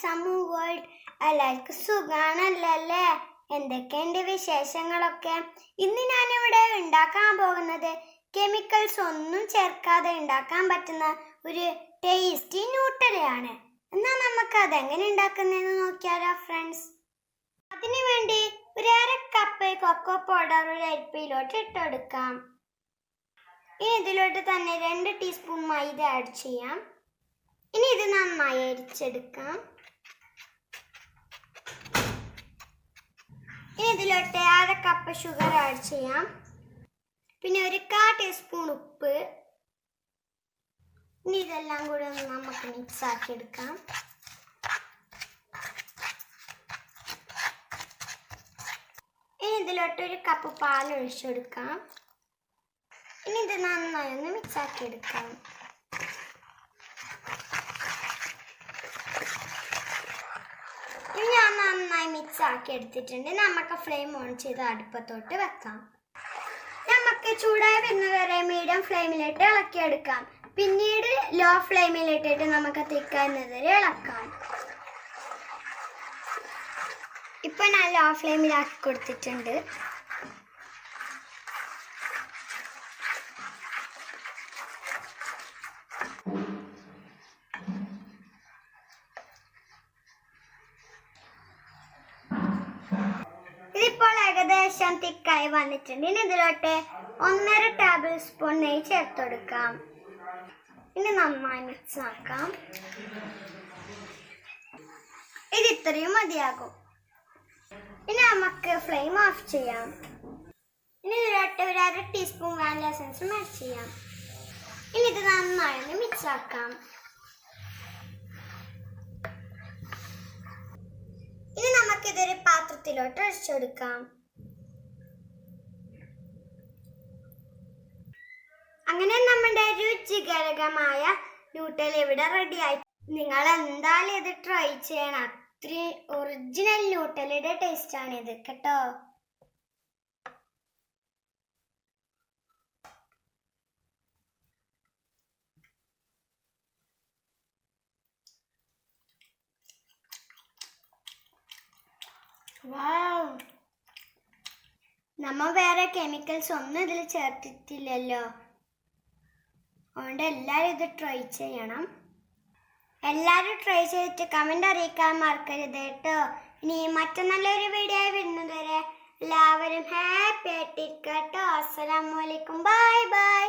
സമു world. എല്ലാവർക്കും സുഖാണല്ലേ? എന്തൊക്കെയുണ്ട് വിശേഷങ്ങളൊക്കെ? ഇന്ന് ഞാനിവിടെ ഉണ്ടാക്കാൻ പോകുന്നത് കെമിക്കൽസ് ഒന്നും ചേർക്കാതെ ഉണ്ടാക്കാൻ പറ്റുന്ന ഒരു ടേസ്റ്റി ന്യൂട്ടലയാണ്. എന്നാൽ നമുക്ക് അതെങ്ങനെ ഉണ്ടാക്കുന്നതെന്ന് നോക്കിയാലോ ഫ്രണ്ട്സ്. അതിനു വേണ്ടി ഒരു 1/2 കപ്പ് കൊക്കോ പൗഡർ ഒരു അരിപ്പയിലോട്ട് ഇട്ടെടുക്കാം. ഇനി ഇതിലോട്ട് തന്നെ 2 ടീസ്പൂൺ മൈദ ആഡ് ചെയ്യാം. ഇനി ഇത് നന്നായി അരിച്ചെടുക്കാം. ഇനി ഇതിലോട്ട് 1/2 കപ്പ് ഷുഗർ ആഡ് ചെയ്യാം. പിന്നെ ഒരു 1/4 ടീസ്പൂൺ ഉപ്പ്. ഇനി ഇതെല്ലാം കൂടെ ഒന്ന് നമുക്ക് മിക്സ് ആക്കി എടുക്കാം. ഇനി ഇതിലോട്ട് 1 കപ്പ് പാൽ ഒഴിച്ചെടുക്കാം. ഇനി ഇത് നന്നായി ഒന്ന് മിക്സ് ആക്കി എടുക്കാം. ഇനി ഞാൻ നന്നായി മിക്സ് ആക്കി എടുത്തിട്ടുണ്ട്. നമുക്ക് ഫ്ലെയിം ഓൺ ചെയ്ത് അടുപ്പത്തോട്ട് വെക്കാം. നമുക്ക് ചൂടായി വരുന്നവരെ മീഡിയം ഫ്ലെയിമിലിട്ട് ഇളക്കിയെടുക്കാം. പിന്നീട് ലോ ഫ്ലെയിമിലിട്ടിട്ട് നമുക്ക് തിക്കാവുന്നവരെ ഇളക്കാം. ഇപ്പൊ ഞാൻ ലോ ഫ്ലെയിമിലാക്കി കൊടുത്തിട്ടുണ്ട്. ഇതിപ്പോൾ ഏകദേശം തിക്കായി വന്നിട്ടുണ്ട്. ഇനി ഇതിലോട്ട് 1.5 ടേബിൾ സ്പൂൺ നെയ്യ് ചേർത്തെടുക്കാം. ഇനി നന്നായി മിക്സ് ആക്കാം. ഇത് ഇത്രയും മതിയാകും. ഇനി നമുക്ക് ഫ്ലെയിം ഓഫ് ചെയ്യാം. ഇനി ഇതിലോട്ട് ഒരു 1/2 ടീസ്പൂൺ വാനില എസൻസ് ആഡ് ചെയ്യാം. ഇനി ഇത് നന്നായി ഒന്ന് മിക്സ് ആക്കാം. ഇനി നമുക്കിതൊരു പാത്രത്തിലോട്ട് ഒഴിച്ചെടുക്കാം. അങ്ങനെ നമ്മുടെ രുചികരമായ ന്യൂട്ടല ഇവിടെ റെഡിയായി. നിങ്ങൾ എന്തായാലും ഇത് ട്രൈ ചെയ്യണം. അത്രയും ഒറിജിനൽ ന്യൂട്ടലയുടെ ടേസ്റ്റ് ആണ് ഇത് കേട്ടോ. നമ്മ വേറെ കെമിക്കൽസ് ഒന്നും ഇതിൽ ചേർത്തിട്ടില്ലല്ലോ. അതുകൊണ്ട് എല്ലാവരും ഇത് ട്രൈ ചെയ്യണം. എല്ലാവരും ട്രൈ ചെയ്തിട്ട് കമന്റ് അറിയിക്കാൻ മറക്കരുത് കേട്ടോ. ഇനി മറ്റു നല്ലൊരു വീഡിയോ ആയി വരുന്നത് വരെ എല്ലാവരും ഹാപ്പി ആയിട്ടിരിക്കട്ടോ. അസ്സലാമു അലൈക്കും. Bye bye.